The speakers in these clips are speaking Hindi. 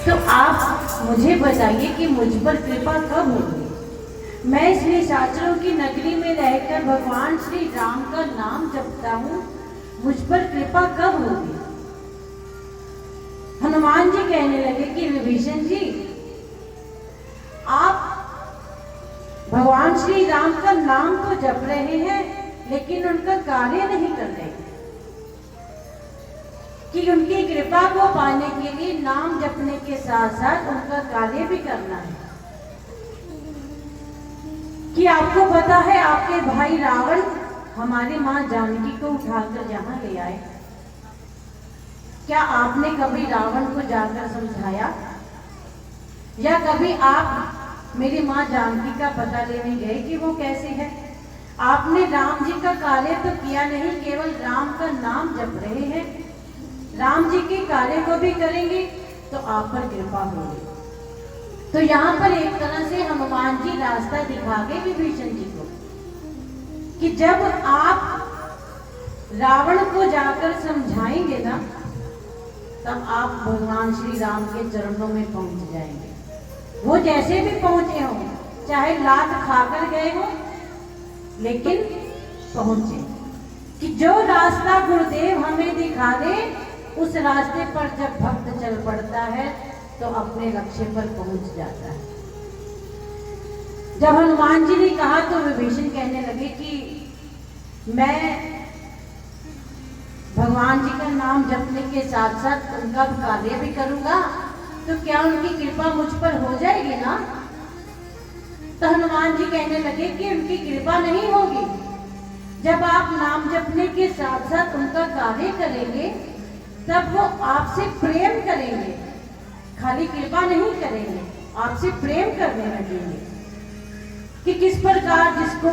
तो आप मुझे बताइए कि मुझ पर कृपा कब होगी? मैं इसलिए शास्त्रों की नगरी में रहकर भगवान श्री राम का नाम जपता हूँ, मुझ पर कृपा कब होगी? हनुमान जी कहने लगे कि विभीषण जी, आप भगवान श्री राम का नाम तो जप रहे हैं लेकिन उनका कार्य नहीं कर रहे, कि उनकी कृपा को पाने के लिए नाम जपने के साथ साथ उनका कार्य भी करना है। कि आपको पता है आपके भाई रावण हमारी मां जानकी को उठाकर यहां ले आए। क्या आपने कभी रावण को जाकर समझाया, या कभी आप मेरी मां जानकी का पता लेने गए कि वो कैसे है? आपने राम जी का कार्य तो किया नहीं, केवल राम का नाम जप रहे हैं। राम जी के कार्य को भी करेंगे तो आप पर कृपा होगी। तो यहाँ पर एक तरह से हनुमान जी रास्ता दिखा गए विभीषण जी को, कि जब आप रावण को जाकर समझाएंगे ना, तब आप भगवान श्री राम के चरणों में पहुंच जाएंगे। वो जैसे भी पहुंचे हो, चाहे लात खाकर गए हो, लेकिन पहुंचे। कि जो रास्ता गुरुदेव हमें दिखा दे, उस रास्ते पर जब भक्त चल पड़ता है तो अपने लक्ष्य पर पहुंच जाता है। जब हनुमान जी ने कहा तो विभीषण कहने लगे कि मैं भगवान जी का नाम जपने के साथ साथ उनका कार्य भी करूंगा, तो क्या उनकी कृपा मुझ पर हो जाएगी ना? तो हनुमान जी कहने लगे कि उनकी कृपा नहीं होगी। जब आप नाम जपने के साथ साथ उनका कार्य करेंगे, तब वो आपसे प्रेम करेंगे, खाली कृपा नहीं करेंगे, आपसे प्रेम करने लगेंगे। कि किस प्रकार जिसको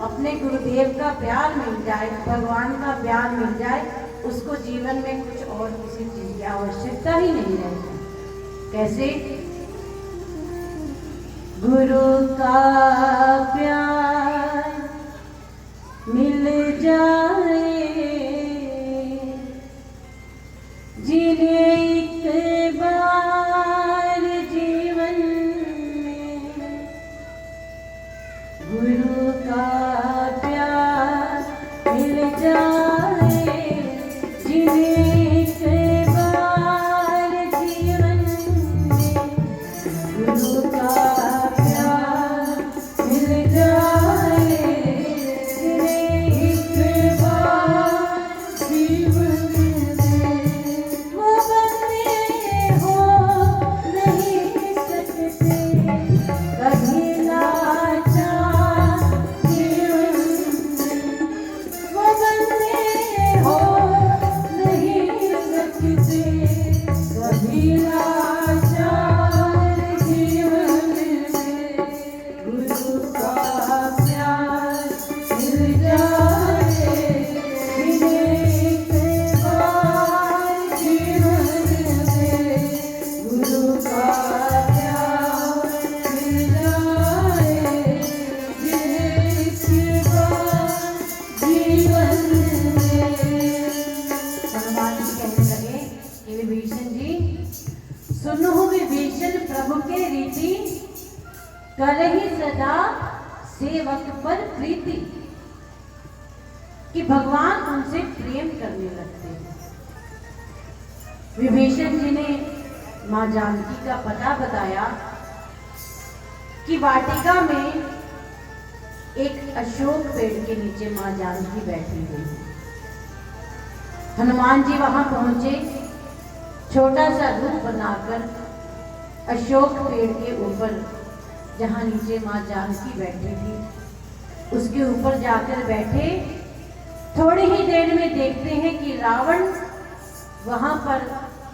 अपने गुरुदेव का प्यार मिल जाए, भगवान का प्यार मिल जाए, उसको जीवन में कुछ और किसी चीज की आवश्यकता ही नहीं रहती। कैसे? गुरु का प्यार मिल जाए जिन्हें एक बार जीवन में, गुरु का प्यार मिल जाए जिन्हें एक बार जीवन में, गुरु का प्यार मिल जाए जिन्हें एक बार जीवन करहि सदा सेवक पर प्रीति। कि भगवान उनसे प्रेम करने लगते हैं। विभीषण जी ने मां जानकी का पता बताया कि वाटिका में एक अशोक पेड़ के नीचे मां जानकी बैठी हुई है। हनुमान जी वहां पहुंचे, छोटा सा रूप बनाकर अशोक पेड़ के ऊपर, जहां नीचे मां जानकी बैठी थी, उसके ऊपर जाकर बैठे। थोड़ी ही देर में देखते हैं कि रावण वहां पर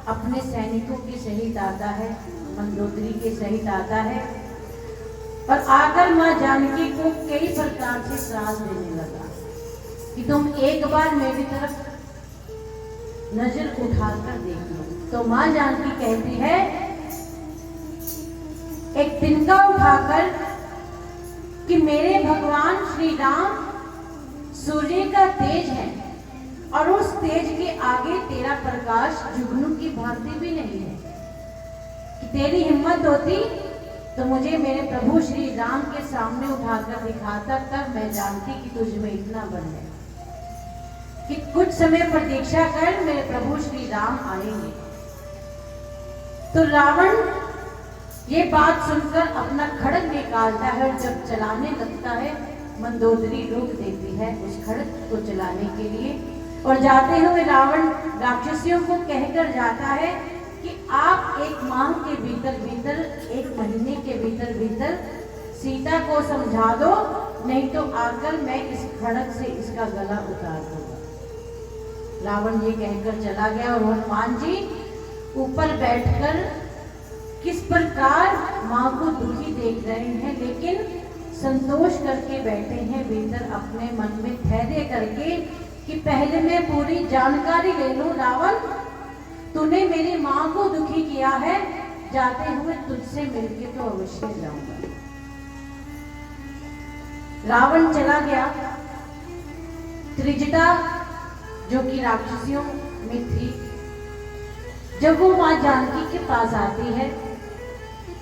अपने सैनिकों के सहित आता है, मंदोदरी के सहित आता है, और आकर मां जानकी को कई प्रकार से त्रास देने लगा कि तुम एक बार मेरी तरफ नजर उठाकर देख लो। तो मां जानकी कहती है, एक तिनका उठाकर कि मेरे भगवान श्री राम सूर्य का तेज है, और उस तेज के आगे तेरा प्रकाश जुगनू की भांति भी नहीं है। कि तेरी हिम्मत होती तो मुझे मेरे प्रभु श्री राम के सामने उठाकर दिखाता, तब मैं जानती कि तुझ में इतना बल है कि कुछ समय प्रतीक्षा कर, मेरे प्रभु श्री राम आएंगे। तो रावण ये बात सुनकर अपना खड्ग निकालता है और जब चलाने लगता है, मंदोदरी रोक देती है उस खड्ग को चलाने के लिए, और जाते हुए रावण राक्षसियों को कहकर जाता है कि आप एक माह के भीतर भीतर, एक महीने के भीतर भीतर सीता को समझा दो, नहीं तो आकर मैं इस खड्ग से इसका गला उतार दूंगा। रावण ये कहकर चला गया और हनुमान जी ऊपर बैठकर किस प्रकार माँ को दुखी देख रहे हैं, लेकिन संतोष करके बैठे हैं भीतर अपने मन में धैर्य करके कि पहले मैं पूरी जानकारी ले लूं। रावण, तूने मेरी माँ को दुखी किया है, जाते हुए तुझसे मिलके तो अवश्य जाऊंगा। रावण चला गया। त्रिजटा जो कि राक्षसियों में थी, जब वो माँ जानकी के पास आती है,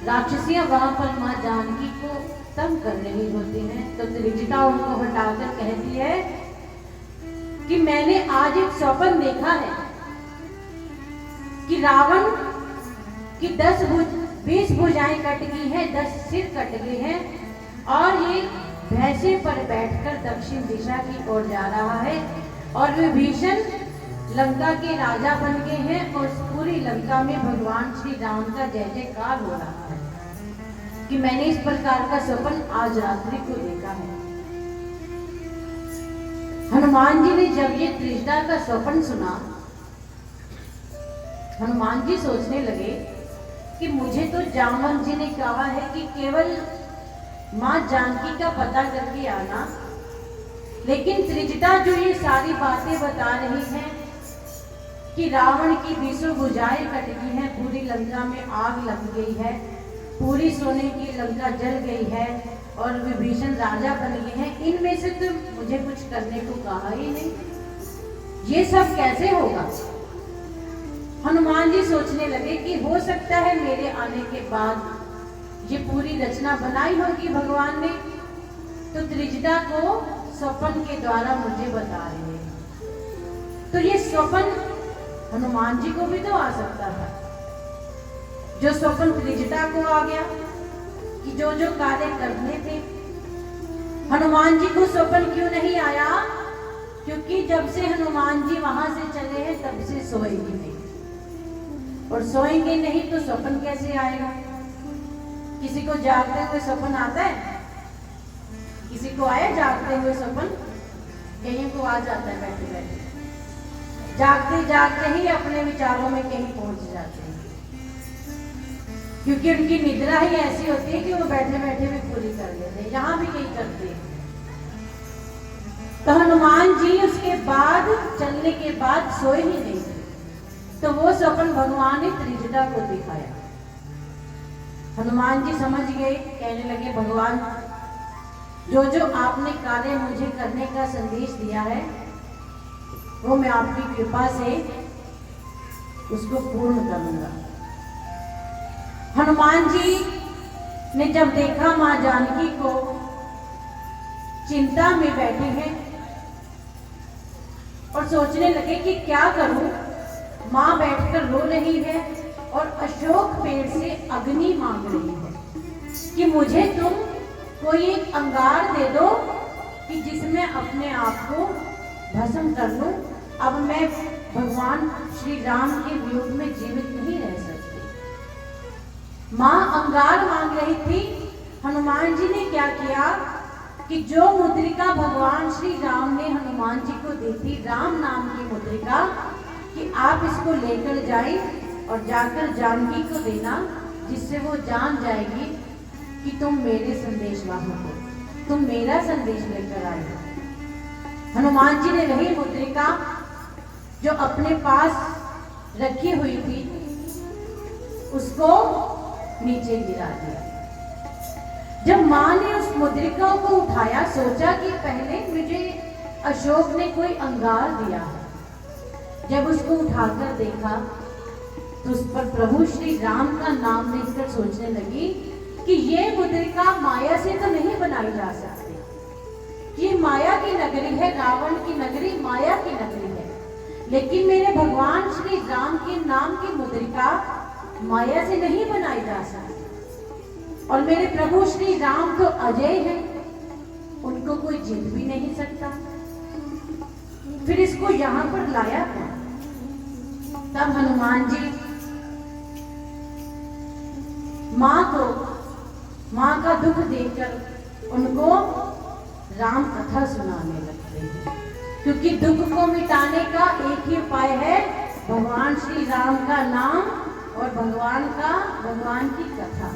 राक्षसियां वहां पर माँ जानकी को तंग कर रही होती हैं, तो त्रिजटा उनको हटाकर कहती है कि मैंने आज एक स्वप्न देखा है कि रावण की 20 भुजाएं कट गई हैं, 10 सिर कट गए हैं, और ये भैंसे पर बैठकर दक्षिण दिशा की ओर जा रहा है, और विभीषण लंका के राजा बन गए हैं, और पूरी लंका में भगवान श्री राम का जय जयकार हो रहा है। कि मैंने इस प्रकार का स्वप्न आज रात्रि को देखा है। हनुमान जी ने जब ये त्रिजटा का स्वप्न सुना, हनुमान जी सोचने लगे कि मुझे तो जामवंत जी ने कहा है कि केवल माँ जानकी का पता करके आना, लेकिन त्रिजटा जो ये सारी बातें बता रही हैं कि रावण की 20 भुजाएं कट गई हैं, पूरी लंका में आग लग गई है, पूरी सोने की लंका जल गई है, और विभीषण राजा बन गए हैं, इनमें से तो मुझे कुछ करने को कहा ही नहीं, ये सब कैसे होगा। हनुमान जी सोचने लगे कि हो सकता है मेरे आने के बाद ये पूरी रचना बनाई होगी भगवान ने, तो त्रिजटा को स्वप्न के द्वारा मुझे बता रहे हैं। तो ये स्वप्न हनुमान जी को भी तो आ सकता था, जो स्वप्न त्रिजटा को आ गया कि जो जो कार्य करने थे। हनुमान जी को स्वप्न क्यों नहीं आया? क्योंकि जब से हनुमान जी वहां से चले हैं तब से सोए ही नहीं, और सोएंगे नहीं तो स्वप्न कैसे आएगा। किसी को जागते हुए स्वप्न आता है? किसी को आया जागते हुए स्वप्न? कहीं को आ जाता है बैठे बैठे, जागते जागते ही अपने विचारों में कहीं पहुंच जाते हैं, क्योंकि उनकी निद्रा ही ऐसी होती है कि वो बैठे बैठे भी पूरी कर लेते हैं, यहाँ भी कहीं करते हैं। तो हनुमान जी उसके बाद चलने के बाद सोए ही नहीं थे, तो वो स्वप्न भगवान ने त्रिजटा को दिखाया। हनुमान जी समझ गए, कहने लगे भगवान जो जो आपने कार्य मुझे करने का संदेश दिया है वो मैं आपकी कृपा से उसको पूर्ण करूंगा। हनुमान जी ने जब देखा मां जानकी को चिंता में बैठे हैं और सोचने लगे कि क्या करूं, मां बैठकर रो रही है और अशोक पेड़ से अग्नि मांग रही है कि मुझे तुम कोई एक अंगार दे दो कि जिसमें अपने आप को भस्म कर लूं। अब मैं भगवान श्री राम के वियोग में जीवित नहीं रह सकती। मां अंगार मांग रही थी। हनुमान जी ने क्या किया कि जो मुद्रिका भगवान श्री राम ने हनुमान जी को दी थी, राम नाम की मुद्रिका, कि आप इसको लेकर जाए और जाकर जानकी को देना, जिससे वो जान जाएगी कि तुम मेरे संदेश वाहक हो, तुम मेरा संदेश लेकर आए हो। हनुमान जी ने वही मुद्रिका जो अपने पास रखी हुई थी उसको नीचे गिरा दिया। जब मां ने उस मुद्रिका को उठाया, सोचा कि पहले मुझे अशोक ने कोई अंगार दिया है। जब उसको उठाकर देखा तो उस पर प्रभु श्री राम का नाम लेकर सोचने लगी कि ये मुद्रिका माया से तो नहीं बनाई जा सकती। ये माया की नगरी है, रावण की नगरी माया की नगरी है। लेकिन मेरे भगवान श्री राम के नाम की मुद्रिका माया से नहीं बनाई जा सकती। और मेरे प्रभु श्री राम तो अजय हैं, उनको कोई जीत भी नहीं सकता। फिर इसको यहां पर लाया था। तब हनुमान जी माँ का दुख देखकर उनको राम कथा सुनाने लगते हैं, क्योंकि दुख को मिटाने का एक ही उपाय है, भगवान श्री राम का नाम और भगवान की कथा।